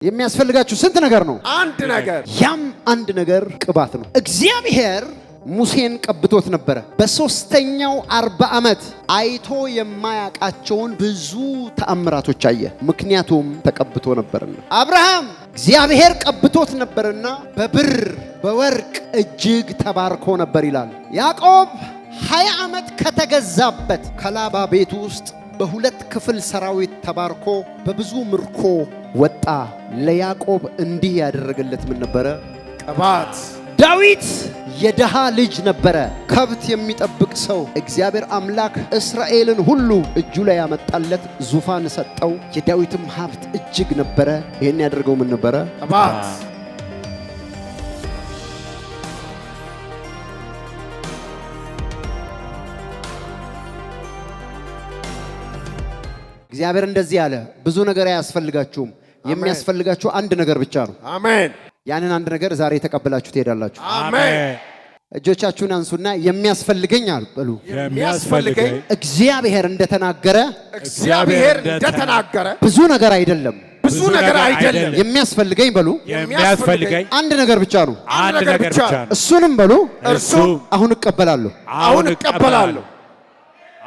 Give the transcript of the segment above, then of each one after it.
የሚያስፈልጋችሁ ስንት ነገር ነው? አንድ ነገር። ያም አንድ ነገር ቅባት ነው። እግዚአብሔር ሙሴን ቀብቶት ነበረ። በሶስተኛው 40 ዓመት አይቶ የማያቃቸውን ብዙ ተአምራቶች አየ። ምክንያቱም ተቀብቶ ነበርና። አብርሃም እግዚአብሔር ቀብቶት ነበርና በብር በወርቅ እጅግ ተባርኮ ነበር ይላል። ያዕቆብ 20 ዓመት ከተገዛበት ከላባ ቤት ውስጥ በሁለት ክፍል ሰራዊት ተባርኮ በብዙ ምርኮ ወጣ። ለያዕቆብ እንዲህ ያደረገለት ምን ነበረ? ቅባት። ዳዊት የደሃ ልጅ ነበረ፣ ከብት የሚጠብቅ ሰው። እግዚአብሔር አምላክ እስራኤልን ሁሉ እጁ ላይ ያመጣለት፣ ዙፋን ሰጠው። የዳዊትም ሀብት እጅግ ነበረ። ይሄን ያደርገው ምን ነበረ? ቅባት። እግዚአብሔር እንደዚህ አለ፣ ብዙ ነገር አያስፈልጋችሁም። የሚያስፈልጋችሁ አንድ ነገር ብቻ ነው። አሜን። ያንን አንድ ነገር ዛሬ ተቀብላችሁ ትሄዳላችሁ። አሜን። እጆቻችሁን አንሱና የሚያስፈልገኝ አልበሉ። የሚያስፈልገኝ እግዚአብሔር እንደተናገረ ብዙ ነገር አይደለም። ብዙ ነገር አይደለም። የሚያስፈልገኝ በሉ። የሚያስፈልገኝ አንድ ነገር ብቻ ነው። አንድ ነገር ብቻ ነው። እሱንም በሉ። እርሱም አሁን እቀበላለሁ። አሁን እቀበላለሁ።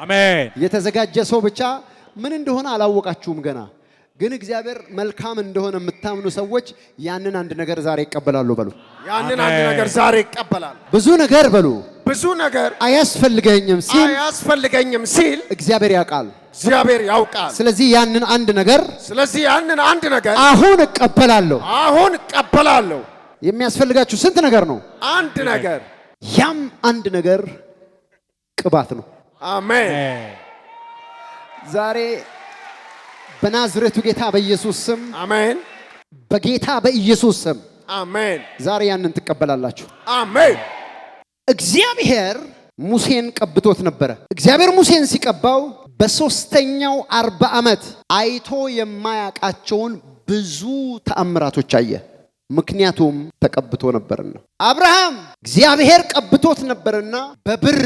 አሜን። የተዘጋጀ ሰው ብቻ ምን እንደሆነ አላወቃችሁም ገና። ግን እግዚአብሔር መልካም እንደሆነ የምታምኑ ሰዎች ያንን አንድ ነገር ዛሬ ይቀበላሉ በሉ። ያንን አንድ ነገር ዛሬ ይቀበላል። ብዙ ነገር በሉ። ብዙ ነገር አያስፈልገኝም ሲል እግዚአብሔር ያውቃል። እግዚአብሔር ያውቃል። ስለዚህ ያንን አንድ ነገር አሁን እቀበላለሁ። አሁን እቀበላለሁ። የሚያስፈልጋችሁ ስንት ነገር ነው? አንድ ነገር። ያም አንድ ነገር ቅባት ነው። አሜን። ዛሬ በናዝሬቱ ጌታ በኢየሱስ ስም አሜን። በጌታ በኢየሱስ ስም አሜን። ዛሬ ያንን ትቀበላላችሁ። አሜን። እግዚአብሔር ሙሴን ቀብቶት ነበረ። እግዚአብሔር ሙሴን ሲቀባው በሶስተኛው 40 ዓመት አይቶ የማያቃቸውን ብዙ ተአምራቶች አየ። ምክንያቱም ተቀብቶ ነበርና። አብርሃም እግዚአብሔር ቀብቶት ነበርና በብር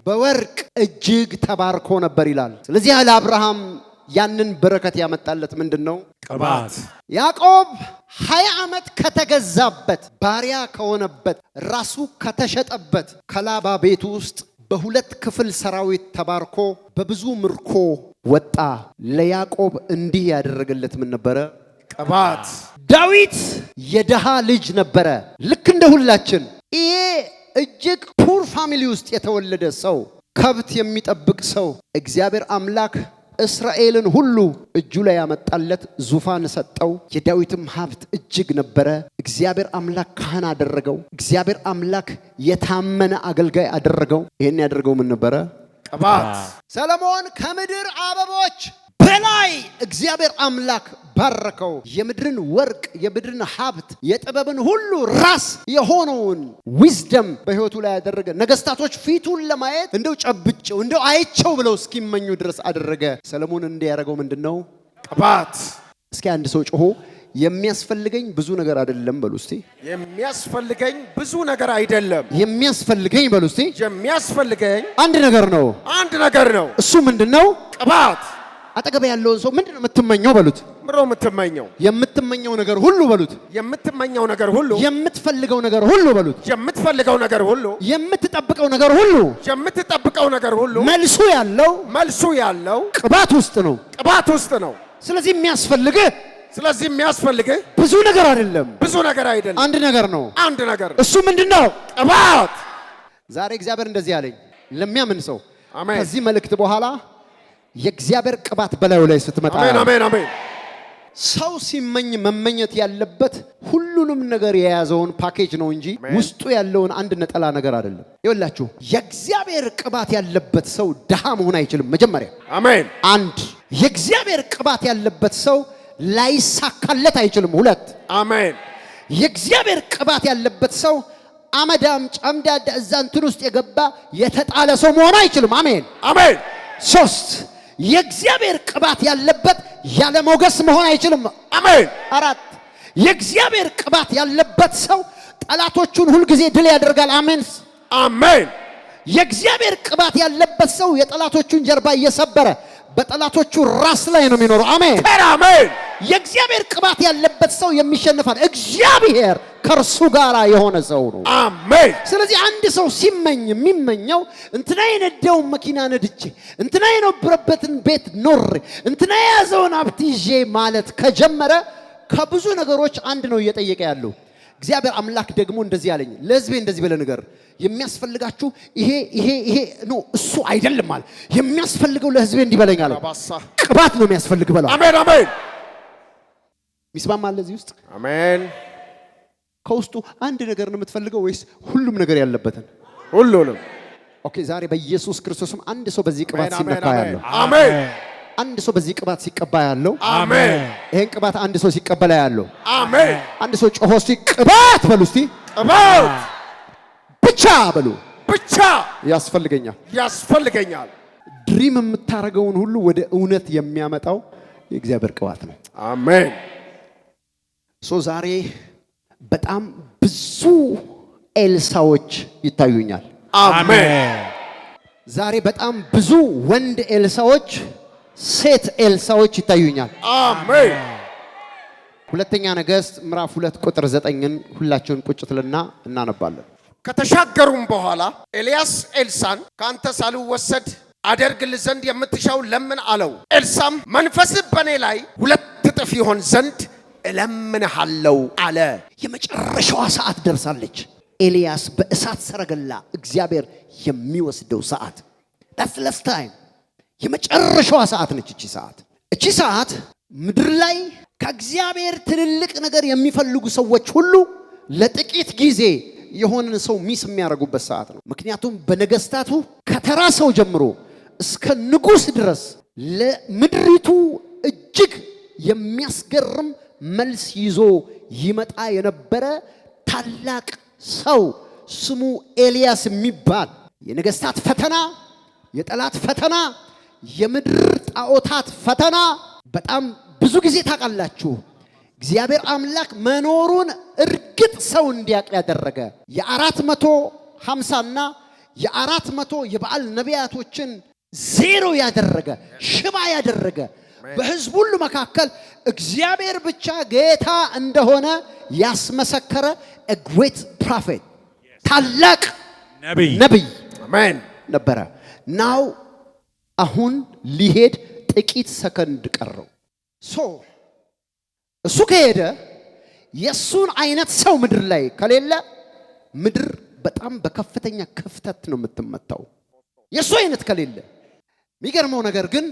በወርቅ እጅግ ተባርኮ ነበር ይላል። ስለዚህ ያለ አብርሃም ያንን በረከት ያመጣለት ምንድነው? ቅባት። ያዕቆብ 20 ዓመት ከተገዛበት ባሪያ ከሆነበት ራሱ ከተሸጠበት ከላባ ቤት ውስጥ በሁለት ክፍል ሰራዊት ተባርኮ በብዙ ምርኮ ወጣ። ለያዕቆብ እንዲህ ያደረገለት ምን ነበረ? ቅባት። ዳዊት የደሃ ልጅ ነበረ፣ ልክ እንደ ሁላችን። ይሄ እጅግ ፑር ፋሚሊ ውስጥ የተወለደ ሰው፣ ከብት የሚጠብቅ ሰው። እግዚአብሔር አምላክ እስራኤልን ሁሉ እጁ ላይ ያመጣለት፣ ዙፋን ሰጠው። የዳዊትም ሀብት እጅግ ነበረ። እግዚአብሔር አምላክ ካህን አደረገው። እግዚአብሔር አምላክ የታመነ አገልጋይ አደረገው። ይሄን ያደርገው ምን ነበረ? ቅባት። ሰሎሞን ከምድር አበቦች በላይ እግዚአብሔር አምላክ ባረከው። የምድርን ወርቅ፣ የምድርን ሀብት፣ የጥበብን ሁሉ ራስ የሆነውን ዊዝደም በሕይወቱ ላይ ያደረገ። ነገስታቶች ፊቱን ለማየት እንደው ጨብጨው እንደው አይቸው ብለው እስኪመኙ ድረስ አደረገ። ሰሎሞን እንዲያደርገው ምንድነው? ቅባት። እስኪ አንድ ሰው ጮሆ የሚያስፈልገኝ ብዙ ነገር አይደለም በሉ እስቲ። የሚያስፈልገኝ ብዙ ነገር አይደለም። የሚያስፈልገኝ በሉ እስቲ። የሚያስፈልገኝ አንድ ነገር ነው። አንድ ነገር ነው። እሱ ምንድነው? ቅባት። አጠገብ ያለውን ሰው ምንድነው የምትመኘው በሉት። ምንድነው የምትመኘው? የምትመኘው ነገር ሁሉ በሉት። የምትመኘው ነገር ሁሉ። የምትፈልገው ነገር ሁሉ በሉት። የምትፈልገው ነገር ሁሉ። የምትጠብቀው ነገር ሁሉ። የምትጠብቀው ነገር ሁሉ። መልሱ ያለው ቅባት ውስጥ ነው። ቅባት ውስጥ ነው። ስለዚህ የሚያስፈልግህ ብዙ ነገር አይደለም። ብዙ ነገር አይደለም። አንድ ነገር ነው። አንድ ነገር። እሱ ምንድነው? ቅባት። ዛሬ እግዚአብሔር እንደዚህ አለኝ ለሚያምን ሰው። አሜን። ከዚህ መልእክት በኋላ የእግዚአብሔር ቅባት በላዩ ላይ ስትመጣ፣ አሜን አሜን አሜን። ሰው ሲመኝ መመኘት ያለበት ሁሉንም ነገር የያዘውን ፓኬጅ ነው እንጂ ውስጡ ያለውን አንድ ነጠላ ነገር አይደለም። ይኸውላችሁ የእግዚአብሔር ቅባት ያለበት ሰው ድሃ መሆን አይችልም። መጀመሪያ አሜን። አንድ የእግዚአብሔር ቅባት ያለበት ሰው ላይሳካለት አይችልም። ሁለት አሜን። የእግዚአብሔር ቅባት ያለበት ሰው አመዳም ጨምዳዳ እዛ እንትን ውስጥ የገባ የተጣለ ሰው መሆን አይችልም። አሜን አሜን። ሶስት የእግዚአብሔር ቅባት ያለበት ያለ ሞገስ መሆን አይችልም። አሜን። አራት የእግዚአብሔር ቅባት ያለበት ሰው ጠላቶቹን ሁሉ ጊዜ ድል ያደርጋል። አሜን አሜን። የእግዚአብሔር ቅባት ያለበት ሰው የጠላቶቹን ጀርባ እየሰበረ በጠላቶቹ ራስ ላይ ነው የሚኖረው። አሜን አሜን። የእግዚአብሔር ቅባት ያለበት ሰው የሚሸነፋል። እግዚአብሔር ከእርሱ ጋር የሆነ ሰው ነው። አሜን። ስለዚህ አንድ ሰው ሲመኝ የሚመኘው እንትና የነዳውን መኪና ነድቼ፣ እንትና የነበረበትን ቤት ኖሬ፣ እንትና የያዘውን ሀብት ይዤ ማለት ከጀመረ ከብዙ ነገሮች አንድ ነው እየጠየቀ ያለው። እግዚአብሔር አምላክ ደግሞ እንደዚህ ያለኝ፣ ለሕዝቤ እንደዚህ ብለህ ንገር፣ የሚያስፈልጋችሁ ይሄ ነው እሱ አይደለም ማለት የሚያስፈልገው ለሕዝቤ እንዲህ በለኝ አለ። ቅባት ነው የሚያስፈልግ በለው። አሜን አሜን። ሚስማማ አለ እዚህ ውስጥ? አሜን። ከውስጡ አንድ ነገር ነው የምትፈልገው ወይስ ሁሉም ነገር ያለበትን? ሁሉንም። ኦኬ፣ ዛሬ በኢየሱስ ክርስቶስም አንድ ሰው በዚህ ቅባት ሲነካ ያለው፣ አሜን። አንድ ሰው በዚህ ቅባት ሲቀባ ያለው፣ አሜን። ይሄን ቅባት አንድ ሰው ሲቀበላ ያለው፣ አሜን። አንድ ሰው ጮሆ እስቲ ቅባት በሉ፣ እስቲ ቅባት ብቻ በሉ። ብቻ ያስፈልገኛል። ድሪም የምታረገውን ሁሉ ወደ እውነት የሚያመጣው የእግዚአብሔር ቅባት ነው። አሜን። ዛሬ በጣም ብዙ ኤልሳዎች ይታዩኛል። አሜን። ዛሬ በጣም ብዙ ወንድ ኤልሳዎች፣ ሴት ኤልሳዎች ይታዩኛል። አሜን። ሁለተኛ ነገሥት ምዕራፍ 2 ቁጥር 9ን ሁላችሁን ቁጭ ትልና እናነባለን። ከተሻገሩም በኋላ ኤልያስ ኤልሳን ካንተ ሳልወሰድ አደርግልህ ዘንድ የምትሻው ለምን አለው። ኤልሳም መንፈስህ በእኔ ላይ 2 እጥፍ ይሆን ዘንድ እለምንሃለው አለ። የመጨረሻዋ ሰዓት ደርሳለች። ኤልያስ በእሳት ሰረገላ እግዚአብሔር የሚወስደው ሰዓት፣ that's last time። የመጨረሻዋ ሰዓት ነች እቺ ሰዓት ምድር ላይ ከእግዚአብሔር ትልልቅ ነገር የሚፈልጉ ሰዎች ሁሉ ለጥቂት ጊዜ የሆነን ሰው ሚስ የሚያደርጉበት ሰዓት ነው። ምክንያቱም በነገስታቱ ከተራ ሰው ጀምሮ እስከ ንጉስ ድረስ ለምድሪቱ እጅግ የሚያስገርም መልስ ይዞ ይመጣ የነበረ ታላቅ ሰው ስሙ ኤልያስ የሚባል የነገስታት ፈተና፣ የጠላት ፈተና፣ የምድር ጣዖታት ፈተና በጣም ብዙ ጊዜ ታውቃላችሁ። እግዚአብሔር አምላክ መኖሩን እርግጥ ሰው እንዲያውቅ ያደረገ የ450 እና የ400 የበዓል ነቢያቶችን ዜሮ ያደረገ ሽባ ያደረገ በሕዝብ ሁሉ መካከል እግዚአብሔር ብቻ ጌታ እንደሆነ ያስመሰከረ a great prophet ታላቅ ነቢይ አሜን ነበረ። ናው አሁን ሊሄድ ጥቂት ሰከንድ ቀረው። እሱ ከሄደ የሱን አይነት ሰው ምድር ላይ ከሌለ ምድር በጣም በከፍተኛ ክፍተት ነው የምትመታው። የሱ አይነት ከሌለ የሚገርመው ነገር ግን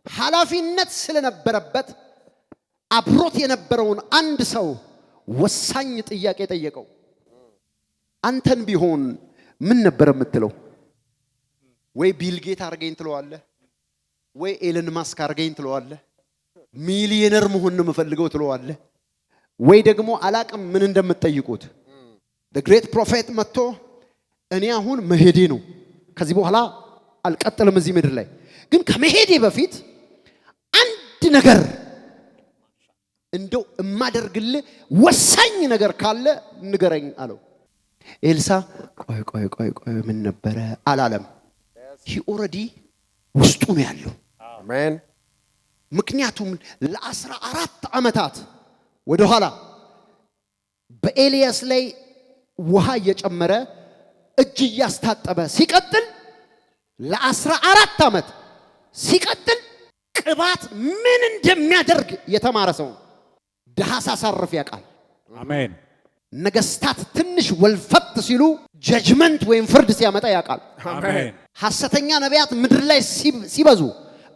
ኃላፊነት ስለነበረበት አብሮት የነበረውን አንድ ሰው ወሳኝ ጥያቄ ጠየቀው። አንተን ቢሆን ምን ነበር የምትለው? ወይ ቢል ጌት አርገኝ ትለዋለህ፣ ወይ ኤለን ማስክ አርገኝ ትለዋለህ፣ ሚሊዮነር መሆን ነው የምፈልገው ትለዋለህ፣ ወይ ደግሞ አላቅም ምን እንደምትጠይቁት። the great prophet መጥቶ እኔ አሁን መሄዴ ነው፣ ከዚህ በኋላ አልቀጥልም እዚህ ምድር ላይ፣ ግን ከመሄዴ በፊት አንድ ነገር እንደው እማደርግልህ ወሳኝ ነገር ካለ ንገረኝ አለው። ኤልሳ ቆይ ምን ነበረ አላለም። he already ውስጡ ነው ያለው። አሜን። ምክንያቱም ለ14 ዓመታት ወደ ኋላ በኤልያስ ላይ ውሃ እየጨመረ እጅ እያስታጠበ ሲቀጥል ለ14 ዓመት ሲቀጥል ቅባት ምን እንደሚያደርግ የተማረ ሰው ድሃ ሳሳርፍ ያውቃል። አሜን። ነገስታት ትንሽ ወልፈት ሲሉ ጀጅመንት ወይም ፍርድ ሲያመጣ ያውቃል። አሜን። ሐሰተኛ ነቢያት ምድር ላይ ሲበዙ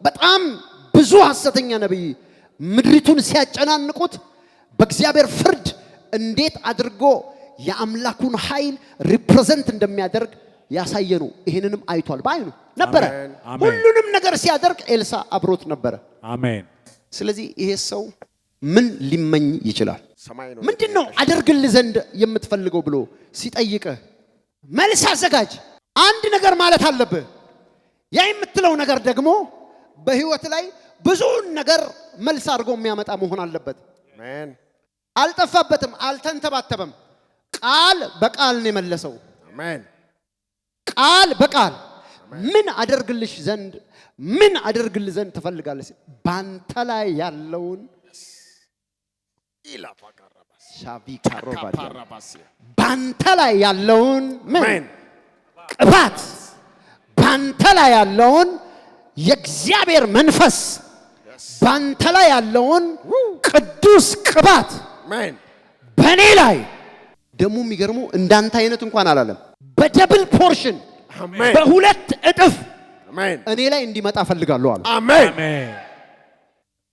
በጣም ብዙ ሐሰተኛ ነቢይ ምድሪቱን ሲያጨናንቁት በእግዚአብሔር ፍርድ እንዴት አድርጎ የአምላኩን ኃይል ሪፕሬዘንት እንደሚያደርግ ያሳየኑ። ይሄንንም አይቷል፣ ባይኑ ነበረ። ሁሉንም ነገር ሲያደርግ ኤልሳ አብሮት ነበረ። አሜን። ስለዚህ ይሄ ሰው ምን ሊመኝ ይችላል? ምንድነው አደርግልህ ዘንድ የምትፈልገው ብሎ ሲጠይቅህ መልስ አዘጋጅ። አንድ ነገር ማለት አለብህ። ያ የምትለው ነገር ደግሞ በህይወት ላይ ብዙ ነገር መልስ አድርጎ የሚያመጣ መሆን አለበት። አሜን። አልጠፋበትም፣ አልተንተባተበም። ቃል በቃል ነው የመለሰው። አሜን። ቃል በቃል ምን አደርግልህ ዘንድ ትፈልጋለህ? ባንተ ላይ ያለውን ባንተ ላይ ያለውን ምን ቅባት፣ ባንተ ላይ ያለውን የእግዚአብሔር መንፈስ፣ ባንተ ላይ ያለውን ቅዱስ ቅባት በኔ ላይ ደግሞ የሚገርመው እንዳንተ አይነት እንኳን አላለም፣ በደብል ፖርሽን በሁለት እጥፍ እኔ ላይ እንዲመጣ ፈልጋለሁ አለ። አሜን።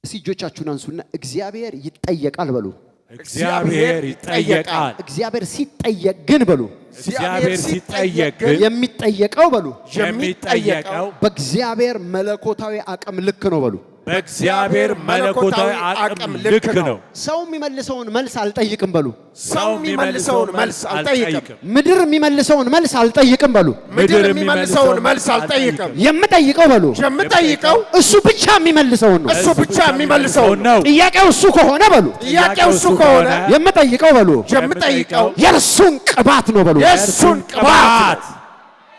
እስቲ እጆቻችሁን አንሱና እግዚአብሔር ይጠየቃል በሉ። እግዚአብሔር ይጠየቃል። እግዚአብሔር ሲጠየቅ ግን በሉ። እግዚአብሔር ሲጠየቅ ግን የሚጠየቀው በሉ የሚጠየቀው በእግዚአብሔር መለኮታዊ አቅም ልክ ነው በሉ። በእግዚአብሔር መለኮታዊ አቅም ልክ ነው። ሰው የሚመልሰውን መልስ አልጠይቅም በሉ። ሰው የሚመልሰውን መልስ አልጠይቅም። ምድር የሚመልሰውን መልስ አልጠይቅም በሉ። ምድር የሚመልሰውን መልስ አልጠይቅም። የምጠይቀው በሉ የምጠይቀው እሱ ብቻ የሚመልሰውን ነው። እሱ ብቻ የሚመልሰውን ነው። ጥያቄው እሱ ከሆነ በሉ ጥያቄው እሱ ከሆነ የምጠይቀው በሉ የምጠይቀው የእርሱን ቅባት ነው በሉ። የእሱን ቅባት።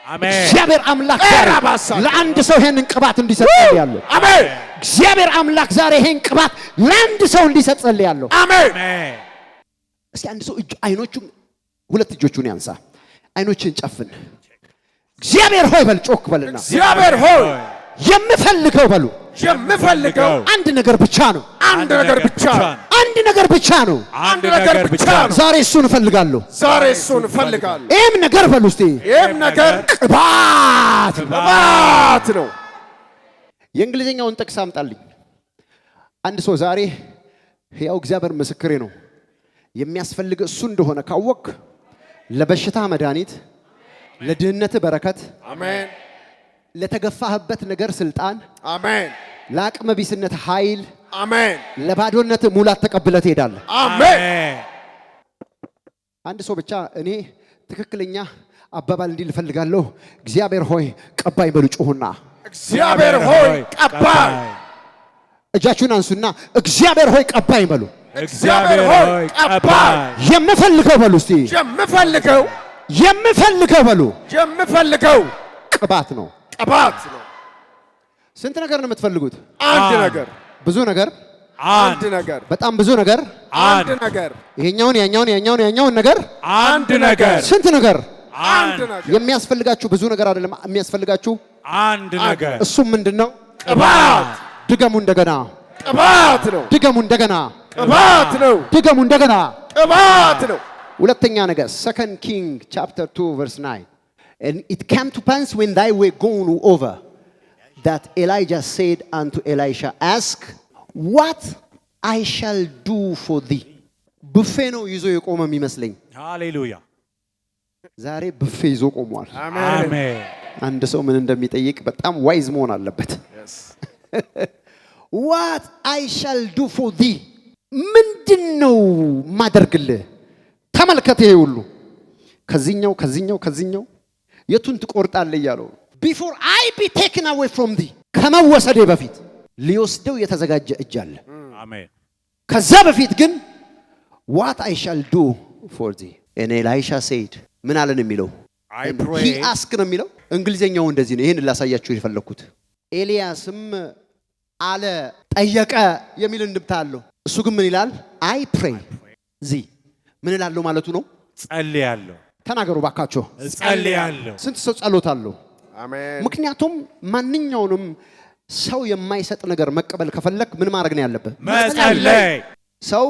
አሜን። እግዚአብሔር አምላክ ለአንድ ሰው ይሄንን ቅባት እንዲሰጥ ጸልያለሁ። አሜን። እግዚአብሔር አምላክ ዛሬ ይሄን ቅባት ለአንድ ሰው እንዲሰጥ ጸልያለሁ። አሜን። እስኪ አንድ ሰው አይኖቹን ሁለት እጆቹን ያንሳ፣ አይኖችን ጨፍን። እግዚአብሔር ሆይ በል፣ ጮክ በልና እግዚአብሔር ሆይ የምፈልገው በሉ የምፈልገው አንድ ነገር ብቻ ነው። አንድ ነገር ብቻ አንድ ነገር ብቻ ነው። አንድ ነገር ብቻ ነው። ዛሬ እሱን እፈልጋለሁ። ዛሬ እሱን እፈልጋለሁ። ይሄም ነገር በሉ እስቲ ይሄም ነገር ቅባት ነው። የእንግሊዝኛውን ጥቅስ አምጣልኝ። አንድ ሰው ዛሬ ሕያው እግዚአብሔር ምስክሬ ነው የሚያስፈልግ እሱ እንደሆነ ካወቅ ለበሽታ መድኃኒት፣ ለድህነት በረከት፣ አሜን፣ ለተገፋህበት ነገር ስልጣን፣ አሜን፣ ለአቅመ ቢስነት ኃይል፣ አሜን፣ ለባዶነት ሙላት ተቀብለህ ትሄዳለህ። አሜን። አንድ ሰው ብቻ እኔ ትክክለኛ አባባል እንዲል እፈልጋለሁ። እግዚአብሔር ሆይ ቀባይ በሉ ጩሁና እግዚአብሔር ሆይ ቀባይ። እጃችሁን አንሱና እግዚአብሔር ሆይ ቀባይ በሉ። እግዚአብሔር ሆይ ቀባይ። የምፈልገው በሉ እስቲ የምፈልገው በሉ የምፈልገው ቅባት ነው። ቅባት ነው። ስንት ነገር ነው የምትፈልጉት? አንድ ነገር። ብዙ ነገር? አንድ ነገር። በጣም ብዙ ነገር? አንድ ነገር። ይሄኛውን ያኛውን ነገር? አንድ ነገር። ስንት ነገር? አንድ ነገር። የሚያስፈልጋችሁ ብዙ ነገር አይደለም፣ የሚያስፈልጋችሁ አንድ ነገር። እሱም ምንድነው? ቅባት። ድገሙ እንደገና። ቅባት ነው። ድገሙ እንደገና። ቅባት ነው። ድገሙ እንደገና። ቅባት ነው። ሁለተኛ ነገር Second King chapter 2 verse 9. And it came to pass when they were gone over that Elijah said unto Elisha, ask what I shall do for thee. ቡፌ ነው ይዞ የቆመ የሚመስለኝ። ሃሌሉያ። ዛሬ ቡፌ ይዞ ቆሟል። አሜን። አንድ ሰው ምን እንደሚጠይቅ በጣም ዋይዝ መሆን አለበት። What I shall do for thee. ምንድነው ማደርግልህ? ተመልከት፣ ይሄ ሁሉ ከዚህኛው የቱን ትቆርጣለህ እያለው before I be taken away from thee. ከመወሰዴ በፊት ሊወስደው የተዘጋጀ እጅ አለ። አሜን። ከዛ በፊት ግን what I shall do for thee. and Elisha said ምን አለን የሚለው he asked ነው የሚለው። እንግሊዘኛው እንደዚህ ነው። ይሄን ላሳያችሁ የፈለኩት ኤልያስም አለ ጠየቀ የሚል እንድምታ አለው። እሱ ግን ምን ይላል? I pray thee ምን እላለሁ ማለቱ ነው። ጸልያለሁ። ተናገሩ ባካችሁ። ጸልያለሁ። ስንት ሰው ጸሎት አለው? አሜን። ምክንያቱም ማንኛውንም ሰው የማይሰጥ ነገር መቀበል ከፈለክ ምን ማድረግ ነው ያለበት? መጸለይ። ሰው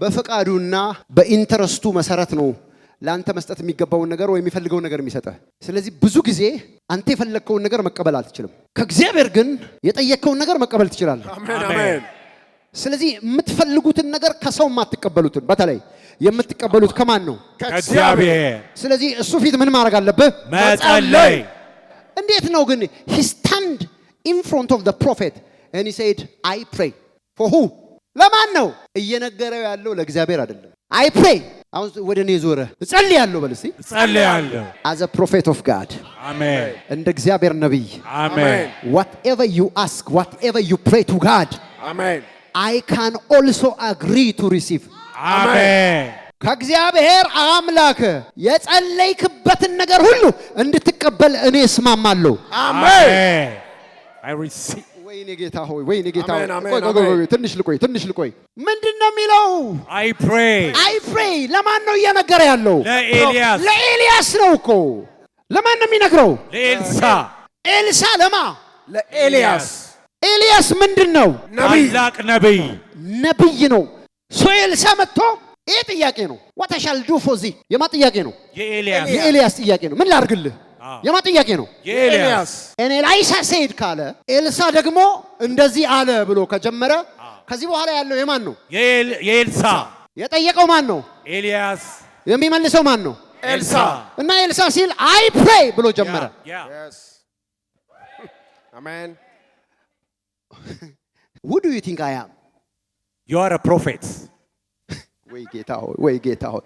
በፈቃዱና በኢንተረስቱ መሰረት ነው ለአንተ መስጠት የሚገባውን ነገር ወይ የሚፈልገውን ነገር የሚሰጠህ። ስለዚህ ብዙ ጊዜ አንተ የፈለግከውን ነገር መቀበል አትችልም። ከእግዚአብሔር ግን የጠየቅከውን ነገር መቀበል ትችላለህ። አሜን አሜን። ስለዚህ የምትፈልጉትን ነገር ከሰው የማትቀበሉትን በተለይ የምትቀበሉት ከማን ነው? ከእግዚአብሔር። ስለዚህ እሱ ፊት ምን ማድረግ አለብህ? መጸለይ። እንዴት ነው ግን? he stand in front of the prophet and he said I pray for who? ለማን ነው እየነገረው ያለው? ለእግዚአብሔር አይደለም። I pray አሁን ወደ እኔ ዞረ እጸልያለሁ በል እስቲ። እጸልያለሁ as a prophet of God። አሜን። እንደ እግዚአብሔር ነብይ። አሜን። whatever you ask, whatever you pray to God, አሜን፣ I can also agree to receive። አሜን። ከእግዚአብሔር አምላክ የጸለይክበትን ነገር ሁሉ እንድትቀበል እኔ እስማማለሁ። አሜን። I receive. ወይኔ ጌታ ሆይ፣ ወይኔ ጌታ ሆይ፣ አሜን፣ አሜን፣ ቆይ ትንሽ ልቆይ። ምንድነው የሚለው? I pray. ለማን ነው እየነገረ ያለው? ለኤልያስ ነው እኮ። ለማን ነው የሚነግረው? ኤልሳ ለማ? ለኤልያስ። ኤልያስ ምንድነው? ታላቅ ነብይ ነው። ኤልሳ መጥቶ ይሄ ጥያቄ ነው። what I shall do for thee የማ ጥያቄ ነው? የኤልያስ ጥያቄ ነው። ምን ላድርግልህ? የማ ጥያቄ ነው? የኤልያስ። እኔ ኤልሳ ሰይድ ካለ ኤልሳ ደግሞ እንደዚህ አለ ብሎ ከጀመረ ከዚህ በኋላ ያለው የማን ነው? የኤልሳ። የጠየቀው ማን ነው? ኤልያስ። የሚመልሰው ማን ነው? ኤልሳ። እና ኤልሳ ሲል I pray ብሎ ጀመረ። Yes. Amen. Who do you think I am? You are a prophet. ወይ ጌታ ሆይ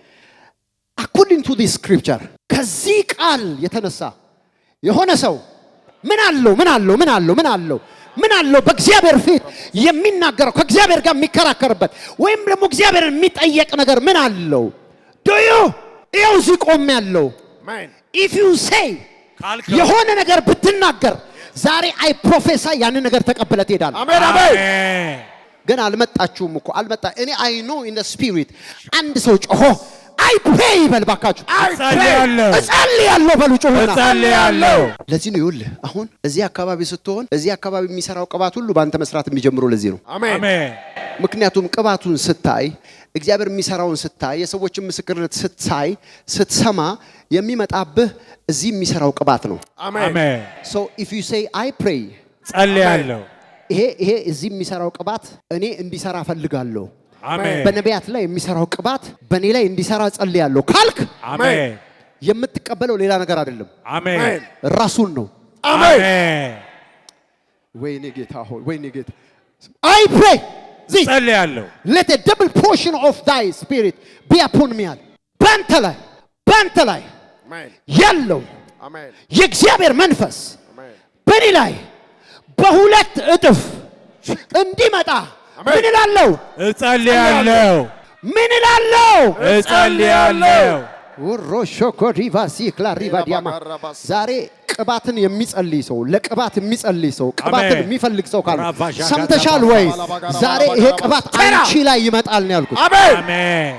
according to this scripture ከዚህ ቃል የተነሳ የሆነ ሰው ምን አለው በእግዚአብሔር ፊት የሚናገረው ከእግዚአብሔር ጋር የሚከራከርበት ወይም ደግሞ እግዚአብሔርን የሚጠየቅ ነገር ምን አለው? do you ይኸው እዚህ ቆሜያለሁ። if you say የሆነ ነገር ብትናገር ዛሬ I prophesy ያንን ነገር ተቀብለህ ትሄዳለህ። አሜን አሜን። ግን አልመጣችሁም እኮ እኔ I know in the spirit አንድ ሰው ጮሆ I pray ይበል ባካችሁ። እጸልያለሁ በሉ ጮሆና እጸልያለሁ። ለዚህ ነው ይኸውልህ አሁን እዚህ አካባቢ ስትሆን እዚህ አካባቢ የሚሰራው ቅባት ሁሉ በአንተ መስራት የሚጀምረው ለዚህ ነው። አሜን። ምክንያቱም ቅባቱን ስታይ እግዚአብሔር የሚሰራውን ስታይ የሰዎችን ምስክርነት ስታይ ስትሰማ የሚመጣብህ እዚህ የሚሰራው ቅባት ነው። አሜን። so if you say I pray ጸልያለሁ ይሄ እዚህ የሚሰራው ቅባት እኔ እንዲሰራ ፈልጋለሁ። አሜን። በነቢያት ላይ የሚሰራው ቅባት በኔ ላይ እንዲሰራ ጸልያለሁ ካልክ አሜን የምትቀበለው ሌላ ነገር አይደለም። አሜን ራሱን ነው። አሜን። ወይኔ ጌታ ሆይ ወይኔ ጌታ I pray ጸልያለሁ let a double portion of thy spirit be upon me ባንተ ላይ ያለው የእግዚአብሔር መንፈስ በኔ ላይ በሁለት እጥፍ እንዲመጣ ምን እላለሁ? እጸልያለሁ። ምን እላለሁ? እጸልያለሁ። ወሮሾኮ ሪቫሲ ክላሪቫ ዲያማ ዛሬ ቅባትን የሚጸልይ ሰው ለቅባት የሚጸልይ ሰው ቅባትን የሚፈልግ ሰው ካለ ሰምተሻል ወይ? ዛሬ ይሄ ቅባት አንቺ ላይ ይመጣል ነው ያልኩት። አሜን።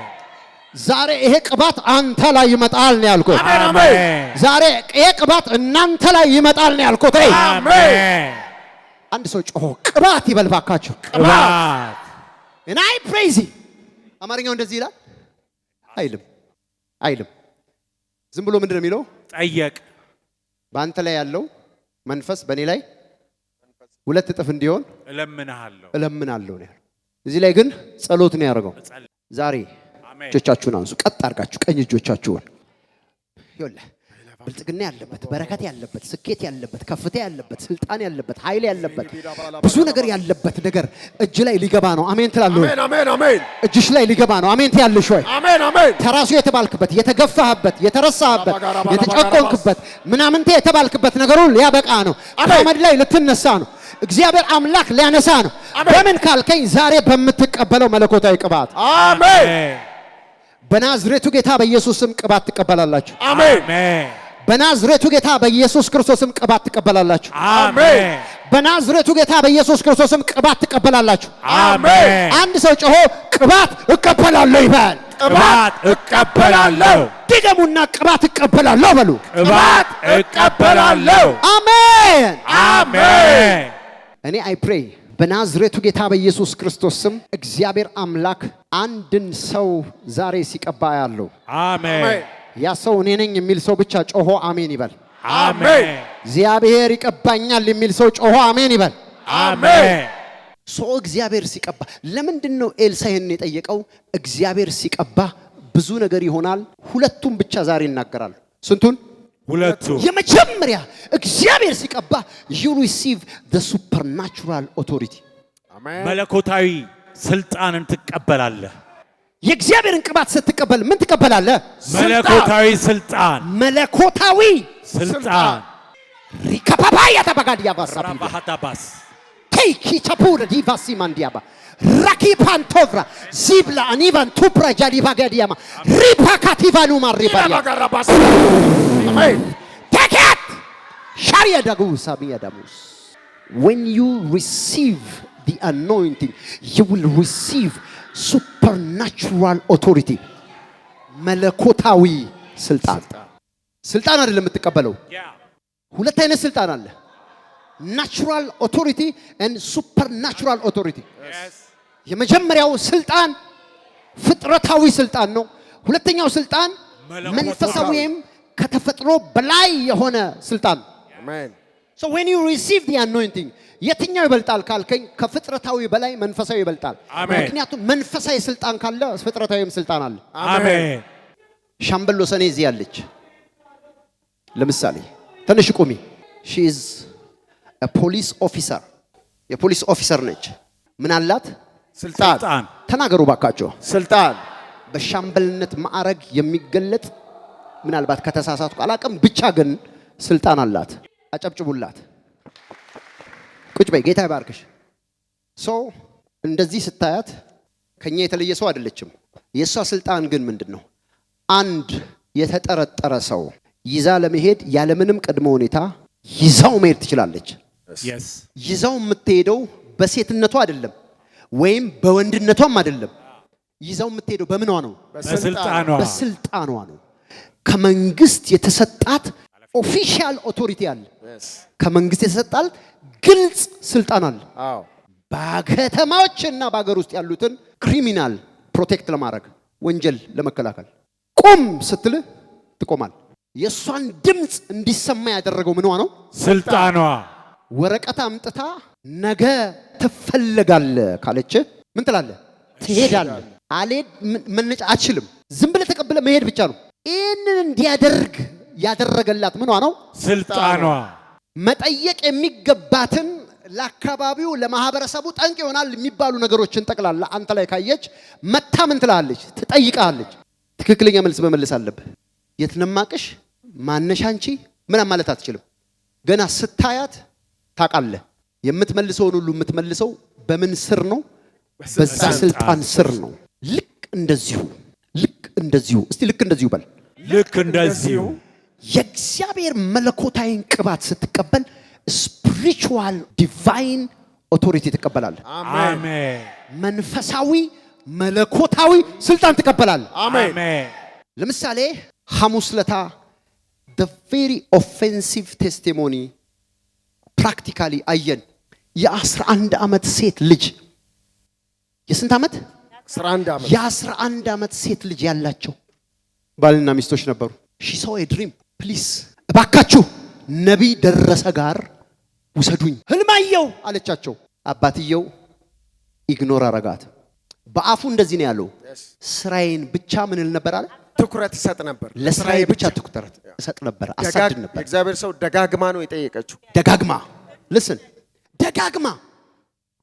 ዛሬ ይሄ ቅባት አንተ ላይ ይመጣል ነው ያልኩት። አሜን። ዛሬ ይሄ ቅባት እናንተ ላይ ይመጣል ነው ያልኩት። አሜን። አንድ ሰው ጮሆ ቅባት ይበል ባካችሁ። ቅባት and I praise you አማርኛው እንደዚህ ይላል አይልም። ዝም ብሎ ምንድነው የሚለው? ጠየቅ። በአንተ ላይ ያለው መንፈስ በእኔ ላይ ሁለት እጥፍ እንዲሆን እለምናለሁ ነው። እዚህ ላይ ግን ጸሎት ነው ያደረገው። ዛሬ እጆቻችሁን አንሱ፣ ቀጥ አድርጋችሁ ቀኝ እጆቻችሁን ይኸውልህ ብልጽግና ያለበት በረከት ያለበት ስኬት ያለበት ከፍታ ያለበት ስልጣን ያለበት ኃይል ያለበት ብዙ ነገር ያለበት ነገር እጅ ላይ ሊገባ ነው። አሜን ትላለህ? አሜን። እጅሽ ላይ ሊገባ ነው። አሜን ትያለሽ ወይ? አሜን። ተራሱ የተባልክበት የተገፋህበት የተረሳህበት የተጨቆንክበት ምናምንቴ የተባልክበት ነገር ሁሉ ሊያበቃ ነው። ከአመድ ላይ ልትነሳ ነው። እግዚአብሔር አምላክ ሊያነሳ ነው። በምን ካልከኝ ዛሬ በምትቀበለው መለኮታዊ ቅባት አሜን። በናዝሬቱ ጌታ በኢየሱስ ስም ቅባት ትቀበላላችሁ። አሜን። በናዝሬቱ ጌታ በኢየሱስ ክርስቶስም ቅባት ትቀበላላችሁ። አሜን። በናዝሬቱ ጌታ በኢየሱስ ክርስቶስም ቅባት ትቀበላላችሁ። አሜን። አንድ ሰው ጮሆ ቅባት እቀበላለሁ ይባል። ቅባት እቀበላለሁ። ድገሙና ቅባት እቀበላለሁ በሉ። ቅባት እቀበላለሁ። አሜን። እኔ አይ ፕሬይ በናዝሬቱ ጌታ በኢየሱስ ክርስቶስ ስም እግዚአብሔር አምላክ አንድን ሰው ዛሬ ሲቀባ ያለው አሜን። ያ ሰው እኔ ነኝ የሚል ሰው ብቻ ጮሆ አሜን ይበል። አሜን። እግዚአብሔር ይቀባኛል የሚል ሰው ጮሆ አሜን ይበል። አሜን። ሰው እግዚአብሔር ሲቀባ ለምንድን ነው ኤልሳ ይሄን የጠየቀው? እግዚአብሔር ሲቀባ ብዙ ነገር ይሆናል። ሁለቱም ብቻ ዛሬ ይናገራሉ። ስንቱን? ሁለቱ። የመጀመሪያ እግዚአብሔር ሲቀባ you receive the supernatural authority መለኮታዊ ስልጣንን ትቀበላለህ። የእግዚአብሔርን ቅባት ስትቀበል ምን ትቀበላለህ? መለኮታዊ ስልጣን። መለኮታዊ ስልጣን ሪካፓፓያ ተባጋዲያ ባሳብ ቴኪ ቻፑር ዲቫሲ ማንዲያባ ራኪ ፓንቶቭራ ዚብላ አኒቫን ቱፕራ ጃሊቫ ጋዲያማ ሪፓካቲቫኑ ማሪባያ አሜን ተከት ሻሪያ ዳጉ ሳሚያ ዳሙስ when you receive the anointing you will receive supernatural authority መለኮታዊ ስልጣን አይደለም የምትቀበለው ሁለት አይነት ስልጣን አለ natural authority and supernatural authority የመጀመሪያው ስልጣን ፍጥረታዊ ስልጣን ነው ሁለተኛው ስልጣን መንፈሳዊም ከተፈጥሮ በላይ የሆነ ስልጣን አሜን so when you receive the anointing የትኛው ይበልጣል ካልከኝ ከፍጥረታዊ በላይ መንፈሳዊ ይበልጣል ምክንያቱም መንፈሳዊ ስልጣን ካለ ፍጥረታዊም ስልጣን አለ አሜን ሻምበሎ ሰኔ እዚህ ያለች ለምሳሌ ትንሽ ቁሚ she is a police officer የፖሊስ ኦፊሰር ነች ምን አላት ስልጣን ተናገሩ ባካችሁ ስልጣን በሻምበልነት ማዕረግ የሚገለጥ ምናልባት ከተሳሳትኩ አላቅም ብቻ ግን ስልጣን አላት አጨብጭቡላት ቁጭ በይ ጌታ ይባርክሽ ሶ እንደዚህ ስታያት ከኛ የተለየ ሰው አይደለችም የሷ ስልጣን ግን ምንድነው አንድ የተጠረጠረ ሰው ይዛ ለመሄድ ያለምንም ቅድመ ሁኔታ ይዛው መሄድ ትችላለች ይዛው የምትሄደው በሴትነቷ አይደለም ወይም በወንድነቷም አይደለም ይዛው የምትሄደው በምንዋ ነው በስልጣኗ ነው ከመንግስት የተሰጣት ኦፊሻል ኦቶሪቲ አለ ከመንግስት የተሰጣት ግልጽ ስልጣን አለ በከተማዎችና በአገር ውስጥ ያሉትን ክሪሚናል ፕሮቴክት ለማድረግ ወንጀል ለመከላከል ቁም ስትል ትቆማል የሷን ድምጽ እንዲሰማ ያደረገው ምንዋ ነው ስልጣኗ ወረቀት አምጥታ ነገ ትፈልጋለ ካለች ምን ትላለ ትሄዳለ አልሄድ መነጫ አትችልም ዝም ብለ ተቀበለ መሄድ ብቻ ነው ይሄንን እንዲያደርግ ያደረገላት ምንዋ ነው ስልጣኗ መጠየቅ የሚገባትን ለአካባቢው ለማህበረሰቡ ጠንቅ ይሆናል የሚባሉ ነገሮችን ጠቅላላ አንተ ላይ ካየች መታ ምን ትላለች ትጠይቃለች ትክክለኛ መልስ መመለስ አለበት የትነማቅሽ ማነሻንቺ ምን ማለት አትችልም ገና ስታያት ታቃለ የምትመልሰውን ሁሉ የምትመልሰው በምን ስር ነው በዛ ስልጣን ስር ነው ልክ እንደዚሁ እስቲ ልክ እንደዚሁ በል ልክ እንደዚሁ የእግዚአብሔር መለኮታዊን ቅባት ስትቀበል spiritual divine authority ትቀበላለህ አሜን መንፈሳዊ መለኮታዊ ስልጣን ትቀበላለህ አሜን ለምሳሌ ሐሙስ ለታ the very offensive testimony practically አየን የ11 አመት ሴት ልጅ የስንት አመት 11 አመት የ11 አመት ሴት ልጅ ያላቸው ባልና ሚስቶች ነበሩ she saw a dream please እባካችሁ ነብይ ደረሰ ጋር ውሰዱኝ ህልማየው አለቻቸው አባትየው ኢግኖር አረጋት በአፉ እንደዚህ ነው ያለው ስራዬን ብቻ ምን ል ነበር አለ ትኩረት ይሰጥ ነበር ለስራዬ ብቻ ትኩረት ይሰጥ ነበር አሳድድ ነበር እግዚአብሔር ሰው ደጋግማ ነው የጠየቀችው ደጋግማ listen ደጋግማ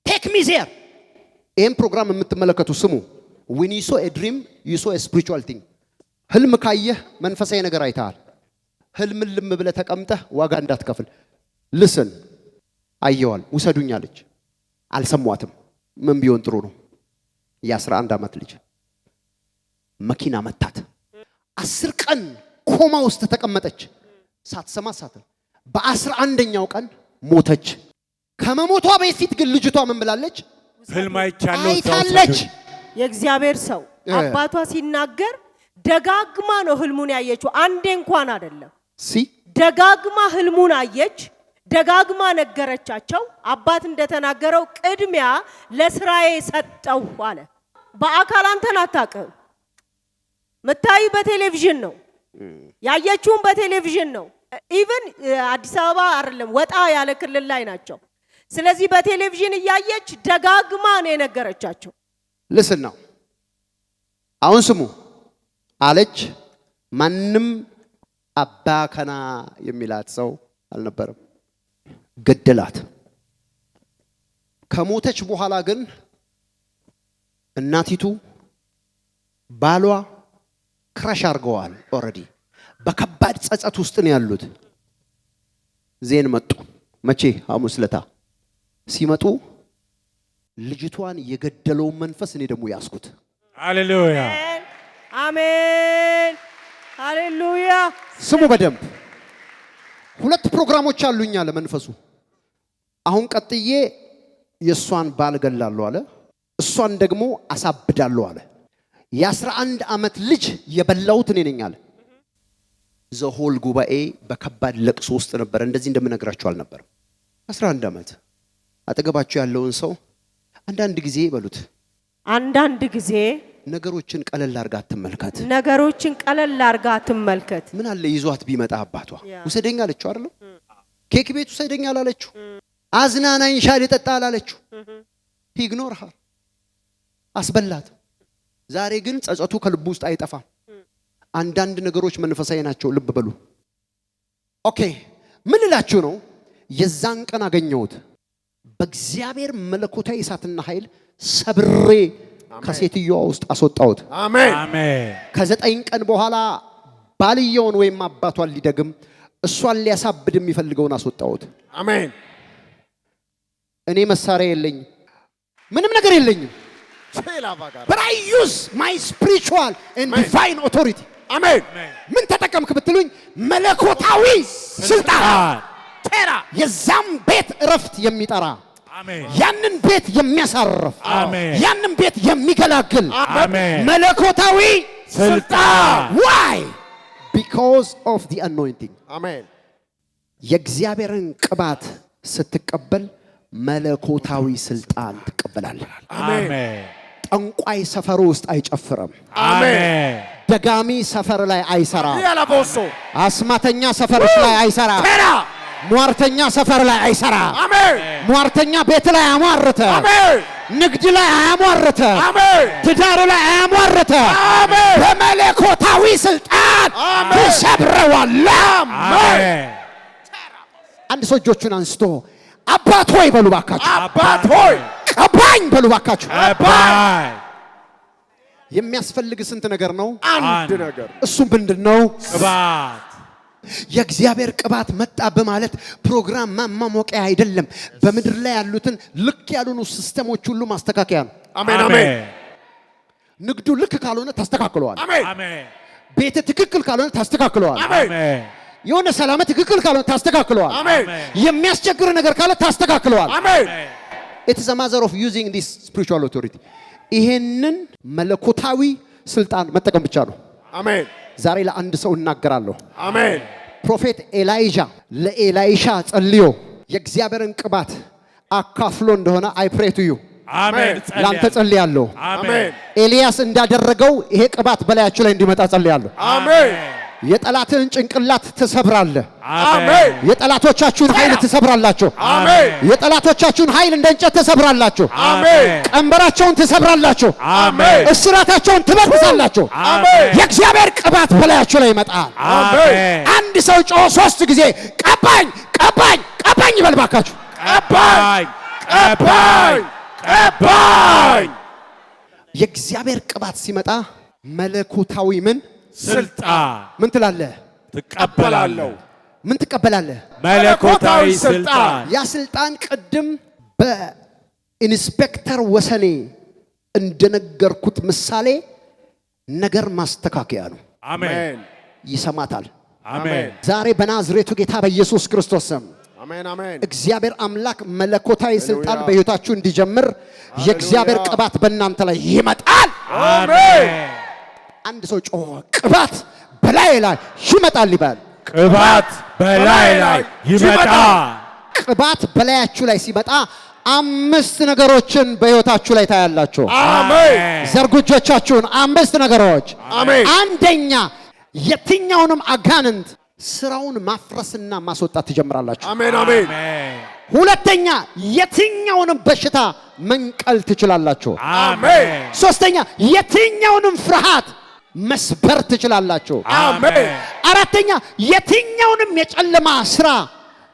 take me there ይሄን ፕሮግራም የምትመለከቱ ስሙ when you saw a dream you saw a spiritual thing ህልም ካየህ መንፈሳዊ ነገር አይተሃል ህልም ልም ብለ ተቀምጠህ ዋጋ እንዳትከፍል listen አየዋል ውሰዱኝ አለች አልሰሟትም ምን ቢሆን ጥሩ ነው የ11 አመት ልጅ መኪና መታት 10 ቀን ኮማ ውስጥ ተቀመጠች ሳትሰማ በ11ኛው ቀን ሞተች ከመሞቷ በፊት ግን ልጅቷ ምን ብላለች ህልም አይታለች የእግዚአብሔር ሰው አባቷ ሲናገር ደጋግማ ነው ህልሙን ያየችው አንዴ እንኳን አይደለም ደጋግማ ህልሙን አየች ደጋግማ ነገረቻቸው አባት እንደተናገረው ቅድሚያ ለስራዬ ሰጠው አለ በአካል አንተን አታውቅም መታይ በቴሌቪዥን ነው ያየችውን በቴሌቪዥን ነው ኢቭን አዲስ አበባ አይደለም ወጣ ያለ ክልል ላይ ናቸው ስለዚህ በቴሌቪዥን እያየች ደጋግማ ነው የነገረቻቸው listen now አሁን ስሙ አለች ማንንም አባከና የሚላት ሰው አልነበረም ገደላት ከሞተች በኋላ ግን እናቲቱ ባሏ ክራሽ አርገዋል ኦሬዲ በከባድ ጸጸት ውስጥ ነው ያሉት ዜን መጡ መቼ ሐሙስ ለታ ሲመጡ ልጅቷን የገደለውን መንፈስ እኔ ደግሞ ያስኩት። ሃሌሉያ አሜን ሃሌሉያ። ስሙ በደንብ 2 ፕሮግራሞች አሉኝ አለ መንፈሱ። አሁን ቀጥዬ የሷን ባል ገላለሁ አለ፣ እሷን ደግሞ አሳብዳለሁ አለ። የ11 ዓመት ልጅ የበላሁት እኔ ነኝ አለ። ዘሆል ጉባኤ በከባድ ለቅሶ ውስጥ ነበር። እንደዚህ እንደምነግራችሁ አልነበረም። 11 ዓመት አጠገባችሁ ያለውን ሰው አንዳንድ ጊዜ በሉት፣ አንዳንድ ጊዜ ነገሮችን ቀለል አርጋ አትመልከት። ነገሮችን ቀለል አርጋ አትመልከት። ምን አለ ይዟት ቢመጣ አባቷ ውሰደኛ አለችው አይደል? ኬክ ቤት ውሰደኛ አላለችው? አዝናናኝ ሻይ ልጠጣ አላለችው? ኢግኖር ሀር አስበላት። ዛሬ ግን ጸጸቱ ከልቡ ውስጥ አይጠፋም። አንዳንድ ነገሮች መንፈሳዊ ናቸው። ልብ በሉ። ኦኬ ምን ልላችሁ ነው? የዛን ቀን አገኘሁት በእግዚአብሔር መለኮታዊ እሳትና ኃይል ሰብሬ ከሴትዮዋ ውስጥ አስወጣሁት። አሜን አሜን። ከ9 ቀን በኋላ ባልየውን ወይም አባቷን ሊደግም እሷን ሊያሳብድ የሚፈልገውን አስወጣሁት። አሜን። እኔ መሳሪያ የለኝም፣ ምንም ነገር የለኝም። But I use my spiritual and divine authority. አሜን። ምን ተጠቀምክ ብትሉኝ መለኮታዊ ስልጣን ተራ የዛም ቤት እረፍት የሚጠራ አሜን። ያንን ቤት የሚያሳርፍ አሜን። ያንን ቤት የሚገላግል አሜን። መለኮታዊ ስልጣን። Why? Because of the anointing. አሜን። የእግዚአብሔርን ቅባት ስትቀበል መለኮታዊ ስልጣን ትቀበላለህ። አሜን። ጠንቋይ ሰፈር ውስጥ አይጨፍርም። አሜን። ደጋሚ ሰፈር ላይ አይሰራም። ያላቦሶ አስማተኛ ሰፈርሽ ላይ አይሰራም። ተራ ሟርተኛ ሰፈር ላይ አይሰራም። አሜን። ሟርተኛ ቤት ላይ አያሟርተ። አሜን። ንግድ ላይ አያሟርተ። አሜን። ትዳር ላይ አያሟርተ። አሜን። በመለኮታዊ ስልጣን ትሰብረዋለህ። አሜን። አንድ ሰው እጆቹን አንስቶ አባት ሆይ በሉ ባካችሁ፣ አባት ሆይ ቀባኝ በሉ ባካችሁ። አባይ የሚያስፈልግ ስንት ነገር ነው? አንድ ነገር። እሱም ምንድነው? ቅባት። የእግዚአብሔር ቅባት መጣ በማለት ፕሮግራም ማሞቂያ አይደለም። በምድር ላይ ያሉትን ልክ ያሉን ሲስተሞች ሁሉ ማስተካከያ ነው። አሜን አሜን። ንግዱ ልክ ካልሆነ ታስተካክለዋል። አሜን አሜን። ቤት ትክክል ካልሆነ ታስተካክለዋል። አሜን። የሆነ ሰላም ትክክል ካልሆነ ታስተካክለዋል። አሜን። የሚያስቸግር ነገር ካለ ታስተካክለዋል። አሜን። It is a matter of using this spiritual authority. ይሄንን መለኮታዊ ስልጣን መጠቀም ብቻ ነው። አሜን። ዛሬ ለአንድ ሰው እናገራለሁ። አሜን። ፕሮፌት ኤላይጃ ለኤላይሻ ጸልዮ የእግዚአብሔርን ቅባት አካፍሎ እንደሆነ I pray to you. አሜን። ላንተ ጸልያለሁ። አሜን። ኤልያስ እንዳደረገው ይሄ ቅባት በላያችሁ ላይ እንዲመጣ ጸልያለሁ። አሜን። የጠላትን ጭንቅላት ትሰብራለህ። አሜን። የጠላቶቻችሁን ኃይል ትሰብራላችሁ። አሜን። የጠላቶቻችሁን ኃይል እንደ እንጨት ትሰብራላችሁ። አሜን። ቀንበራቸውን ትሰብራላችሁ። አሜን። እስራታቸውን ትበጥሳላችሁ። አሜን። የእግዚአብሔር ቅባት በላያችሁ ላይ ይመጣል። አሜን። አንድ ሰው ጮሆ 3 ጊዜ ቀባኝ ቀባኝ ቀባኝ ይበል ባካችሁ። ቀባኝ ቀባኝ ቀባኝ። የእግዚአብሔር ቅባት ሲመጣ መለኮታዊ ስልጣን ምን ትላለህ? ትቀበላለህ። ምን ትቀበላለህ? መለኮታዊ ስልጣን። ያ ስልጣን ቅድም በኢንስፔክተር ወሰኔ እንደነገርኩት ምሳሌ ነገር ማስተካከያ ነው። አሜን። ይሰማታል። አሜን። ዛሬ በናዝሬቱ ጌታ በኢየሱስ ክርስቶስ ስም አሜን አሜን። እግዚአብሔር አምላክ መለኮታዊ ስልጣን በሕይወታችሁ እንዲጀምር የእግዚአብሔር ቅባት በእናንተ ላይ ይመጣል። አሜን። አንድ ሰው ጮኸ ቅባት በላይ ላይ ይመጣል ይባል። ቅባት በላይ ላይ ይመጣል። ቅባት በላያችሁ ላይ ሲመጣ 5 ነገሮችን በሕይወታችሁ ላይ ታያላችሁ። አሜን። ዘርጉ እጆቻችሁን። 5 ነገሮች። አሜን። አንደኛ የትኛውንም አጋንንት ስራውን ማፍረስና ማስወጣት ትጀምራላችሁ። አሜን አሜን። ሁለተኛ የትኛውንም በሽታ መንቀል ትችላላችሁ። አሜን። ሶስተኛ የትኛውንም ፍርሃት መስበር ትችላላችሁ። አሜን። አራተኛ የትኛውንም የጨለማ ስራ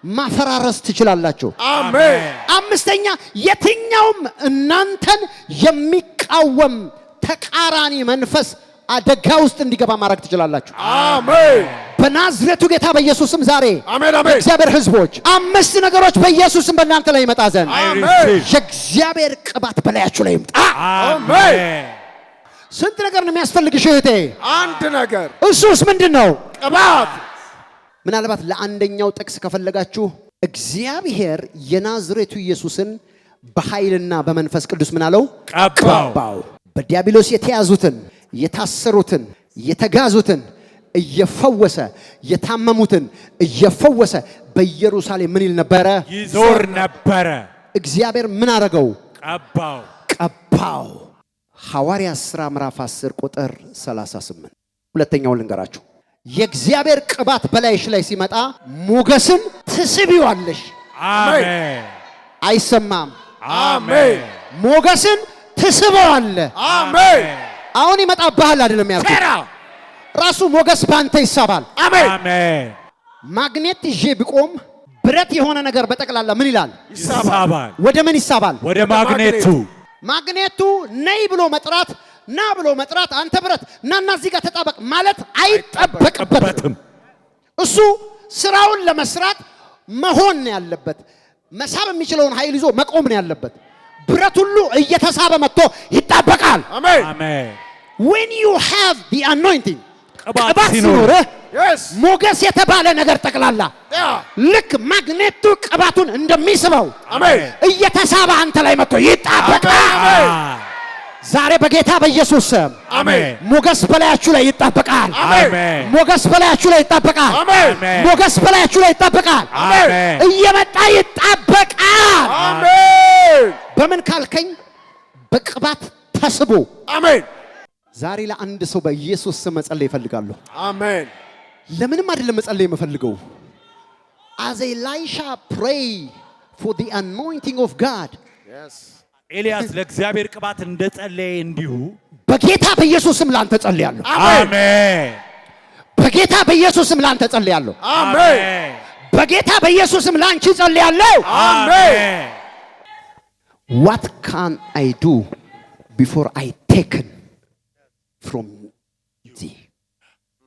ማፈራረስ ትችላላችሁ። አሜን። አምስተኛ የትኛውም እናንተን የሚቃወም ተቃራኒ መንፈስ አደጋ ውስጥ እንዲገባ ማድረግ ትችላላችሁ። አሜን። በናዝሬቱ ጌታ በኢየሱስም ዛሬ አሜን አሜን። እግዚአብሔር ሕዝቦች 5 ነገሮች በኢየሱስም በእናንተ ላይ ይመጣ ዘንድ አሜን። የእግዚአብሔር ቅባት በላያችሁ ላይ ይምጣ። አሜን። ስንት ነገር ነው የሚያስፈልግሽ እህቴ? አንድ ነገር። እሱስ ምንድነው? ቅባት። ምናልባት ለአንደኛው ጥቅስ ከፈለጋችሁ እግዚአብሔር የናዝሬቱ ኢየሱስን በኃይልና በመንፈስ ቅዱስ ምን አለው? ቀባው። በዲያብሎስ የተያዙትን የታሰሩትን የተጋዙትን እየፈወሰ የታመሙትን እየፈወሰ በኢየሩሳሌም ምን ይል ነበረ? ይዞር ነበረ። እግዚአብሔር ምን አረገው? ቀባው። ሐዋርያት ሥራ ምዕራፍ 10 ቁጥር 38። ሁለተኛውን ልንገራችሁ። የእግዚአብሔር ቅባት በላይሽ ላይ ሲመጣ ሞገስን ትስቢዋለሽ። አሜን። አይሰማም? አሜን። ሞገስን ትስበዋለ። አሜን። አሁን ይመጣብሃል አይደለም ያልኩት። ራሱ ሞገስ ባንተ ይሳባል። አሜን። ማግኔት ይዤ ቢቆም ብረት የሆነ ነገር በጠቅላላ ምን ይላል? ይሳባል። ወደ ምን ይሳባል? ወደ ማግኔቱ። ማግኔቱ ነይ ብሎ መጥራት፣ ና ብሎ መጥራት፣ አንተ ብረት ናና እዚህ ጋር ተጣበቅ ማለት አይጠበቅበትም። እሱ ስራውን ለመስራት መሆን ነው ያለበት። መሳብ የሚችለውን ኃይል ይዞ መቆም ነው ያለበት። ብረት ሁሉ እየተሳበ መጥቶ ይጣበቃል። አሜን። when you have the anointing ቅባት ሲኖር yes ሞገስ የተባለ ነገር ጠቅላላ ልክ ማግኔቱ ቅባቱን እንደሚስበው አሜን እየተሳበ አንተ ላይ መጥቶ ይጣበቃል። ዛሬ በጌታ በኢየሱስ ስም አሜን ሞገስ በላያችሁ ላይ ይጣበቃል። አሜን ሞገስ በላያችሁ ላይ ይጣበቃል። አሜን ሞገስ በላያችሁ ላይ ይጣበቃል። አሜን እየመጣ ይጣበቃል። አሜን በምን ካልከኝ በቅባት ተስቦ አሜን። ዛሬ ለአንድ ሰው በኢየሱስ ስም መጸለይ ይፈልጋለሁ። አሜን ለምንም አይደለም መጸለይ የምፈልገው። as Elisha pray for the anointing of God yes ኤልያስ ለእግዚአብሔር ቅባት እንደጸለየ እንዲሁ በጌታ በኢየሱስ ስም ላንተ ጸልያለሁ። አሜን። በጌታ በኢየሱስ ስም ላንተ ጸልያለሁ። አሜን በጌታ በኢየሱስ ስም ላንቺ ጸልያለሁ። አሜን what can I do before I taken from thee?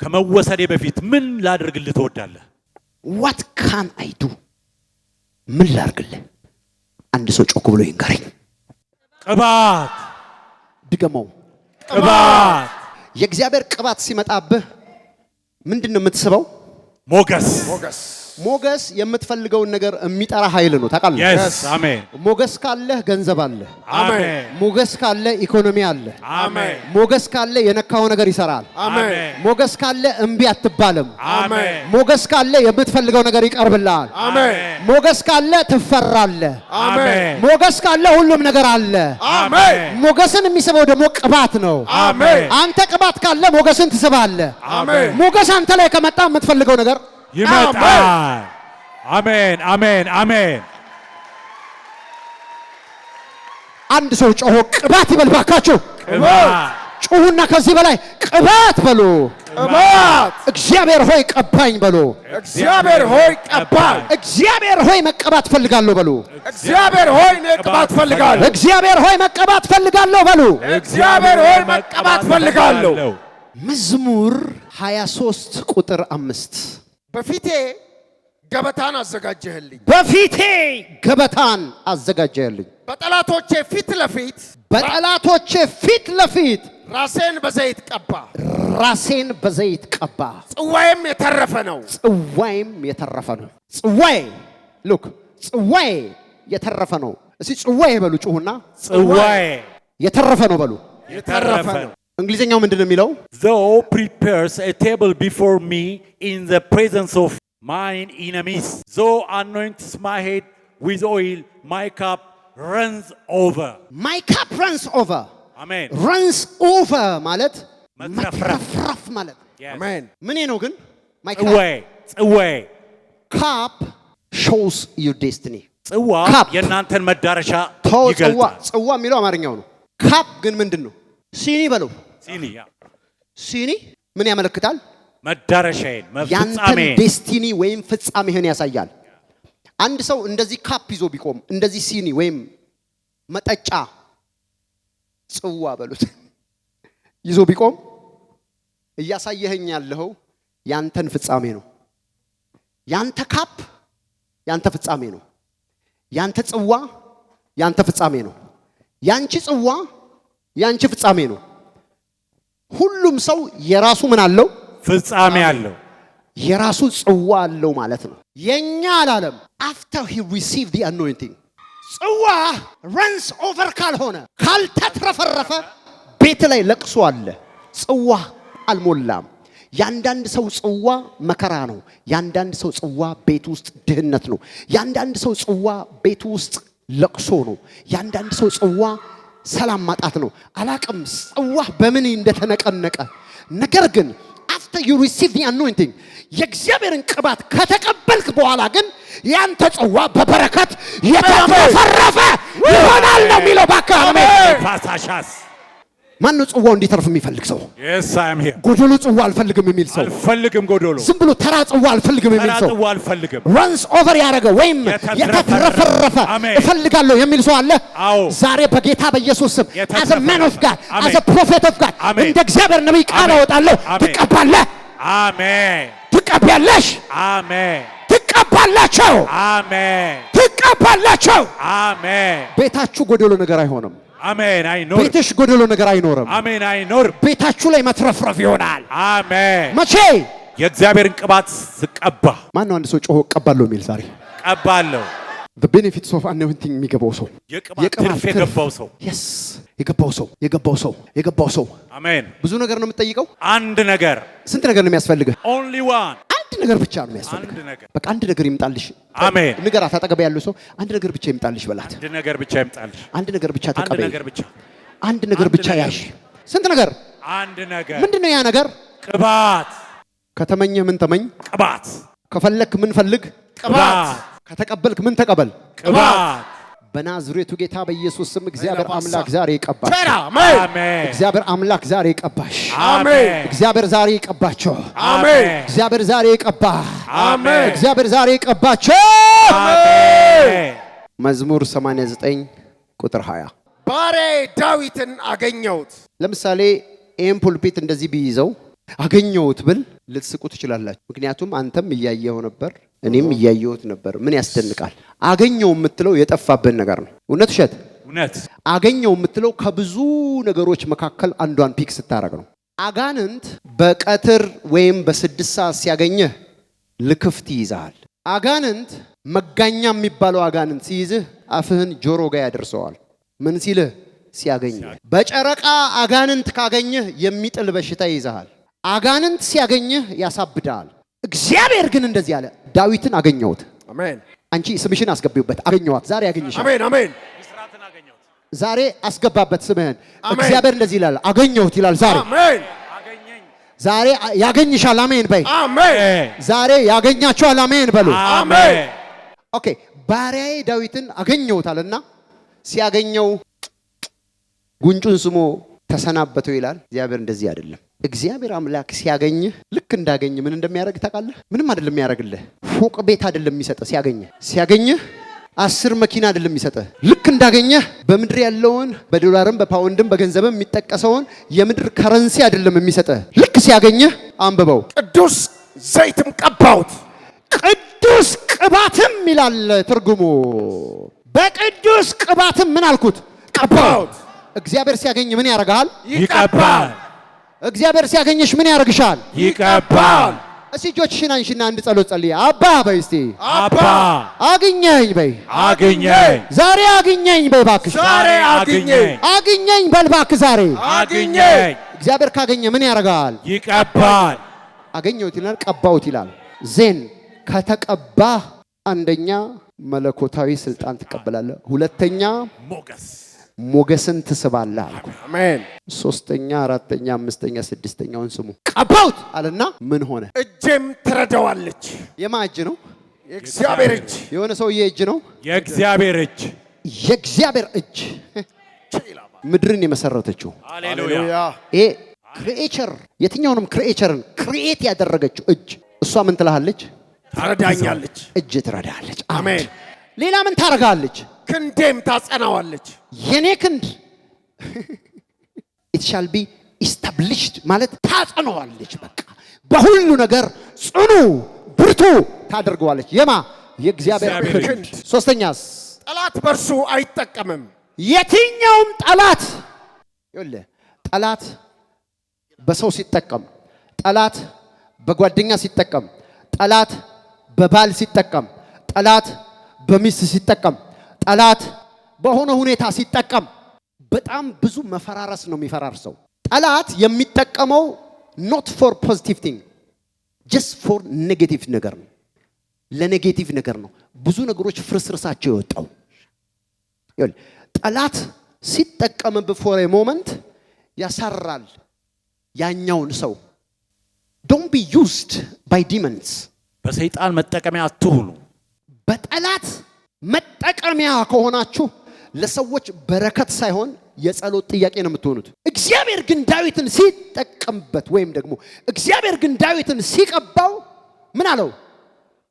ከመወሰዴ በፊት ምን ላድርግልህ ትወዳለህ? what can I do? ምን ላድርግልህ? አንድ ሰው ጮክ ብሎ ይንገረኝ። ቅባት። ድገመው። ቅባት። የእግዚአብሔር ቅባት ሲመጣብህ ምንድነው የምትስበው? ሞገስ። ሞገስ የምትፈልገውን ነገር የሚጠራ ኃይል ነው። ታውቃለህ? yes አሜን። ሞገስ ካለ ገንዘብ አለ። አሜን። ሞገስ ካለ ኢኮኖሚ አለ። አሜን። ሞገስ ካለ የነካው ነገር ይሰራል። አሜን። ሞገስ ካለ እምቢ አትባልም። አሜን። ሞገስ ካለ የምትፈልገው ነገር ይቀርብልሃል። አሜን ሞገስ ካለ ትፈራለህ። አሜን። ሞገስ ካለ ሁሉም ነገር አለ። አሜን ሞገስን የሚስበው ደግሞ ቅባት ነው። አሜን አንተ ቅባት ካለ ሞገስን ትስባለህ። አሜን ሞገስ አንተ ላይ ከመጣ የምትፈልገው ነገር ይመጣል። አሜን አሜን አሜን። አንድ ሰው ጮሆ ቅባት ይበል ባካችሁ። ቅባት። ጮሁና ከዚህ በላይ ቅባት በሉ። ቅባት እግዚአብሔር ሆይ ቀባኝ በሉ። እግዚአብሔር ሆይ ቀባኝ። እግዚአብሔር ሆይ መቀባት ፈልጋለሁ በሉ። እግዚአብሔር ሆይ እኔ ቅባት ፈልጋለሁ። እግዚአብሔር ሆይ መቀባት ፈልጋለሁ በሉ። እግዚአብሔር ሆይ መቀባት ፈልጋለሁ። መዝሙር 23 ቁጥር 5 በፊቴ ገበታን አዘጋጀህልኝ። በፊቴ ገበታን አዘጋጀህልኝ። በጠላቶቼ ፊት ለፊት በጠላቶቼ ፊት ለፊት ራሴን በዘይት ቀባ። ራሴን በዘይት ቀባ። ጽዋዬም የተረፈ ነው። ጽዋዬም የተረፈ ነው። ጽዋዬ ሉክ ጽዋዬ የተረፈ ነው። እስቲ ጽዋዬ በሉ። ጩሁና ጽዋዬ የተረፈ ነው በሉ። የተረፈ ነው። እንግሊዘኛው ምንድነው የሚለው? Thou prepares a table before me in the presence of mine enemies. Thou anointest my head with oil, my cup runs over. My cup runs over. Amen. runs over ማለት መትረፍረፍ መትረፍረፍ ማለት አሜን ምን ነው ግን? My ጽዋዬ cup shows your destiny. ጽዋ cup የእናንተን መዳረሻ ጽዋ ይገልጣል። ጽዋ የሚለው አማርኛው ነው። ካፕ ግን ምንድነው? ሲኒ በለው። ሲኒ ሲኒ ምን ያመለክታል? መዳረሻዬን ያንተን መፍጻሜን ዴስቲኒ ወይም ፍጻሜህን ያሳያል። አንድ ሰው እንደዚህ ካፕ ይዞ ቢቆም እንደዚህ ሲኒ ወይም መጠጫ ጽዋ በሉት ይዞ ቢቆም እያሳየኸኝ ያለው ያንተን ፍጻሜ ነው። ያንተ ካፕ ያንተ ፍጻሜ ነው። ያንተ ጽዋ ያንተ ፍጻሜ ነው። ያንቺ ጽዋ ያንቺ ፍጻሜ ነው። ሁሉም ሰው የራሱ ምን አለው? ፍጻሜ አለው። የራሱ ጽዋ አለው ማለት ነው። የኛ አላለም። after he received the anointing ጽዋ runs over ካልሆነ ካልተትረፈረፈ ቤት ላይ ለቅሶ አለ። ጽዋ አልሞላም። ያንዳንድ ሰው ጽዋ መከራ ነው። ያንዳንድ ሰው ጽዋ ቤት ውስጥ ድህነት ነው። ያንዳንድ ሰው ጽዋ ቤት ውስጥ ለቅሶ ነው። ያንዳንድ ሰው ጽዋ ሰላም ማጣት ነው። አላቅም ጽዋ በምን እንደተነቀነቀ። ነገር ግን after you receive the anointing የእግዚአብሔርን ቅባት ከተቀበልክ በኋላ ግን ያንተ ጽዋ በበረከት የተትረፈረፈ ይሆናል ነው የሚለው። ባካሜ ፋሳሻስ ማን ነው ጽዋው እንዲተርፍ የሚፈልግ ሰው? yes I am here ጎዶሎ ጽዋ አልፈልግም የሚል ሰው፣ አልፈልግም ጎዶሎ፣ ዝም ብሎ ተራ ጽዋ አልፈልግም የሚል ሰው፣ ተራ ጽዋ አልፈልግም፣ runs over ያረገ ወይም የተትረፈረፈ እፈልጋለሁ የሚል ሰው አለ። ዛሬ በጌታ በኢየሱስ ስም as a man of God, as a prophet of God እንደ እግዚአብሔር ነብይ ቃል አወጣለሁ። ትቀባለህ። አሜን። ትቀበያለሽ። አሜን። ትቀባላችሁ። አሜን። ትቀባላችሁ። አሜን። ቤታችሁ ጎዶሎ ነገር አይሆንም። አሜን። አይኖር። ቤትሽ ጎዶሎ ነገር አይኖርም። አሜን። አይኖር። ቤታችሁ ላይ መትረፍረፍ ይሆናል። አሜን። መቼ? የእግዚአብሔርን ቅባት ስቀባ። ማን ነው አንድ ሰው ጮሆ ቀባለሁ የሚል ዛሬ? ቀባለሁ። the benefits of anointing የሚገባው ሰው፣ የቅባት ትርፍ የገባው ሰው። yes የገባው ሰው አሜን። ብዙ ነገር ነው የምትጠይቀው። አንድ ነገር። ስንት ነገር ነው የሚያስፈልግህ? only one። አንድ ነገር ብቻ ነው የሚያስፈልግህ። በቃ አንድ ነገር ይምጣልሽ። አሜን። ንገራት፣ አጠገብ ያለው ሰው አንድ ነገር ብቻ ይምጣልሽ በላት። አንድ ነገር ብቻ ይምጣልሽ። አንድ ነገር ብቻ ተቀበይ። አንድ ነገር ነገር ብቻ ያሽ። ስንት ነገር? አንድ ነገር። ምንድነው ያ ነገር? ቅባት። ከተመኘህ ምን ተመኝ? ቅባት። ከፈለክ ምን ፈልግ? ቅባት። ከተቀበልክ ምን ተቀበል? ቅባት። በናዝሬቱ ጌታ በኢየሱስ ስም እግዚአብሔር አምላክ ዛሬ ይቀባሽ። አሜን። እግዚአብሔር አምላክ ዛሬ ይቀባሽ። አሜን። እግዚአብሔር ዛሬ ይቀባቸው። አሜን። እግዚአብሔር ዛሬ ይቀባ። አሜን። እግዚአብሔር ዛሬ ይቀባቸው። አሜን። መዝሙር 89 ቁጥር 20 ባሪያዬ ዳዊትን አገኘሁት። ለምሳሌ ይህን ፑልፒት እንደዚህ ቢይዘው አገኘሁት ብል ልትስቁ ትችላላችሁ። ምክንያቱም አንተም እያየኸው ነበር፣ እኔም እያየሁት ነበር። ምን ያስደንቃል? አገኘው የምትለው የጠፋብን ነገር ነው። እውነት ውሸት? እውነት። አገኘው የምትለው ከብዙ ነገሮች መካከል አንዷን ፒክ ስታረግ ነው። አጋንንት በቀትር ወይም በ6 ሰዓት ሲያገኘህ ልክፍት ይይዛል። አጋንንት መጋኛ የሚባለው አጋንንት ሲይዝህ አፍህን ጆሮ ጋር ያደርሰዋል። ምን ሲልህ? ሲያገኝህ። በጨረቃ አጋንንት ካገኘህ የሚጥል በሽታ ይይዛል። አጋንንት ሲያገኝህ ያሳብዳል። እግዚአብሔር ግን እንደዚህ አለ፣ ዳዊትን አገኘሁት። አሜን። አንቺ ስምሽን አስገቢውበት። አገኘኋት። ዛሬ ያገኝሻል። አሜን አሜን። ዛሬ አስገባበት ስምህን። እግዚአብሔር እንደዚህ ይላል፣ አገኘሁት ይላል። ዛሬ አሜን። ዛሬ ያገኝሻል። አሜን በይ። አሜን። ዛሬ ያገኛችኋል። አሜን በሉ። አሜን። ኦኬ። ባሪያዬ ዳዊትን አገኘሁታልና ሲያገኘው ጉንጩን ስሞ ተሰናበተው ይላል። እግዚአብሔር እንደዚህ አይደለም። እግዚአብሔር አምላክ ሲያገኝህ ልክ እንዳገኝ ምን እንደሚያደርግ ታውቃለህ? ምንም አይደለም የሚያደርግልህ። ፎቅ ቤት አይደለም የሚሰጥህ። ሲያገኝህ 10 መኪና አይደለም የሚሰጥህ። ልክ እንዳገኘህ በምድር ያለውን በዶላርም በፓውንድም በገንዘብም የሚጠቀሰውን የምድር ከረንሲ አይደለም የሚሰጥህ። ልክ ሲያገኝህ አንብበው፣ ቅዱስ ዘይትም ቀባሁት። ቅዱስ ቅባትም ይላል ትርጉሙ። በቅዱስ ቅባትም ምን አልኩት? ቀባሁት። እግዚአብሔር ሲያገኝ ምን ያደርጋል? ይቀባል። እግዚአብሔር ሲያገኝሽ ምን ያደርግሻል? ይቀባል። እስቲ እጆችሽን አንሺና አንድ ጸሎት ጸልይ። አባ በይ እስቲ። አባ አግኘኝ በይ። አግኘኝ። ዛሬ አግኘኝ በይ እባክሽ። ዛሬ አግኘኝ። አግኘኝ በል እባክህ ዛሬ። አግኘኝ። እግዚአብሔር ካገኘ ምን ያደርጋል? ይቀባል። አገኘሁት ይላል፣ ቀባሁት ይላል። ዜን ከተቀባህ አንደኛ መለኮታዊ ስልጣን ትቀበላለህ። ሁለተኛ ሞገስን ትስባለህ አልኩ። አሜን። ሶስተኛ፣ አራተኛ፣ አምስተኛ፣ ስድስተኛውን ስሙ። ቀባሁት አለና ምን ሆነ? እጄም ትረዳዋለች። የማ እጅ ነው? የእግዚአብሔር እጅ። የሆነ ሰውዬ እጅ ነው? የእግዚአብሔር እጅ። የእግዚአብሔር እጅ ምድርን የመሰረተችው። ሃሌሉያ። ይሄ ክሪኤቸር፣ የትኛውንም ክሪኤቸርን ክሪኤት ያደረገችው እጅ እሷ ምን ትልሃለች? ትረዳኛለች። እጅ ትረዳለች። አሜን። ሌላ ምን ታረጋለች? ክንዴም ታጸናዋለች። የኔ ክንድ it shall be ኢስታብሊሽድ ማለት ታጸነዋለች። በቃ በሁሉ ነገር ጽኑ ብርቱ ታደርገዋለች። የእግዚአብሔር ክንድ። ሶስተኛስ ጠላት በእርሱ አይጠቀምም። የትኛውም ጠላት ጠላት በሰው ሲጠቀም፣ ጠላት በጓደኛ ሲጠቀም፣ ጠላት በባል ሲጠቀም፣ ጠላት በሚስት ሲጠቀም፣ ጠላት በሆነ ሁኔታ ሲጠቀም በጣም ብዙ መፈራረስ ነው የሚፈራርሰው። ጠላት የሚጠቀመው ኖት ፎር ፖዚቲቭ ቲንግ ጀስት ፎር ኔጌቲቭ ነገር ነው። ለኔጌቲቭ ነገር ነው ብዙ ነገሮች ፍርስርሳቸው የወጣው። ጠላት ሲጠቀም በፎር ሞመንት ያሳራል ያኛውን ሰው። ዶንት ቢ ዩዝድ ባይ ዲመንስ። በሰይጣን መጠቀሚያ አትሁኑ። በጠላት መጠቀሚያ ከሆናችሁ ለሰዎች በረከት ሳይሆን የጸሎት ጥያቄ ነው የምትሆኑት። እግዚአብሔር ግን ዳዊትን ሲጠቀምበት ወይም ደግሞ እግዚአብሔር ግን ዳዊትን ሲቀባው ምን አለው?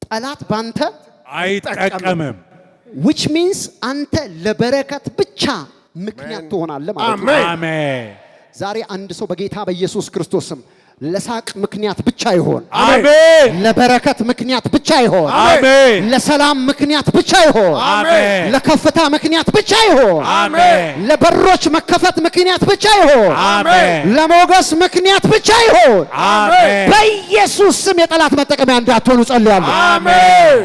ጠላት ባንተ አይጠቀምም። which means አንተ ለበረከት ብቻ ምክንያት ትሆናለህ ማለት ነው። አሜን። ዛሬ አንድ ሰው በጌታ በኢየሱስ ክርስቶስ ስም ለሳቅ ምክንያት ብቻ ይሆን፣ አሜን። ለበረከት ምክንያት ብቻ ይሆን፣ አሜን። ለሰላም ምክንያት ብቻ ይሆን፣ አሜን። ለከፍታ ምክንያት ብቻ ይሆን፣ አሜን። ለበሮች መከፈት ምክንያት ብቻ ይሆን፣ አሜን። ለሞገስ ምክንያት ብቻ ይሆን። አሜን። በኢየሱስ ስም የጠላት መጠቀሚያ እንዳትሆኑ ጸልያለሁ። አሜን።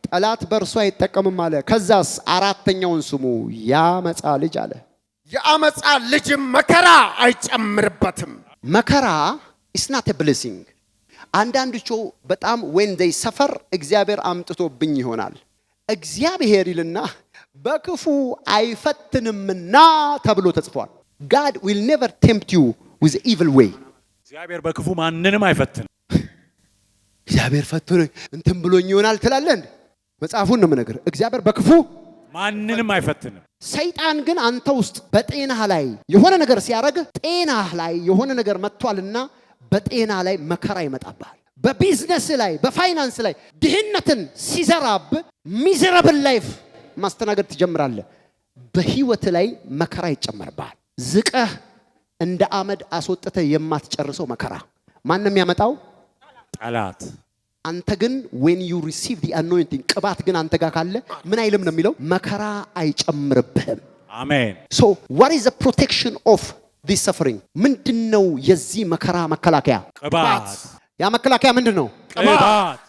ጠላት በእርሱ አይጠቀምም አለ። ከዛስ አራተኛውን ስሙ፣ ያመጻ ልጅ አለ። የአመጻ ልጅም መከራ አይጨምርበትም። መከራ is not a blessing። አንዳንዶቹ በጣም when they suffer እግዚአብሔር አምጥቶብኝ ይሆናል። እግዚአብሔር ይልና በክፉ አይፈትንምና ተብሎ ተጽፏል። God will never tempt you with evil way። እግዚአብሔር በክፉ ማንንም አይፈትንም። እግዚአብሔር ፈትኖኝ እንትን ብሎኝ ይሆናል ትላለህ እንዴ? መጽሐፉን ነው የምነግርህ። እግዚአብሔር በክፉ ማንንም አይፈትንም። ሰይጣን ግን አንተ ውስጥ በጤናህ ላይ የሆነ ነገር ሲያደርግ ጤናህ ላይ የሆነ ነገር መጥቷልና በጤና ላይ መከራ ይመጣብሃል። በቢዝነስ ላይ በፋይናንስ ላይ ድህነትን ሲዘራብ ሚዘረብል ላይፍ ማስተናገድ ትጀምራለህ። በህይወት ላይ መከራ ይጨመርብሃል። ዝቀህ እንደ አመድ አስወጥተህ የማትጨርሰው መከራ ማንም ያመጣው ጠላት። አንተ ግን when you receive the anointing ቅባት ግን አንተ ጋር ካለ ምን አይልም ነው የሚለው? መከራ አይጨምርብህም። አሜን። So what is the protection of this suffering? ምንድነው የዚህ መከራ መከላከያ? ቅባት። ያ መከላከያ ምንድነው? ቅባት።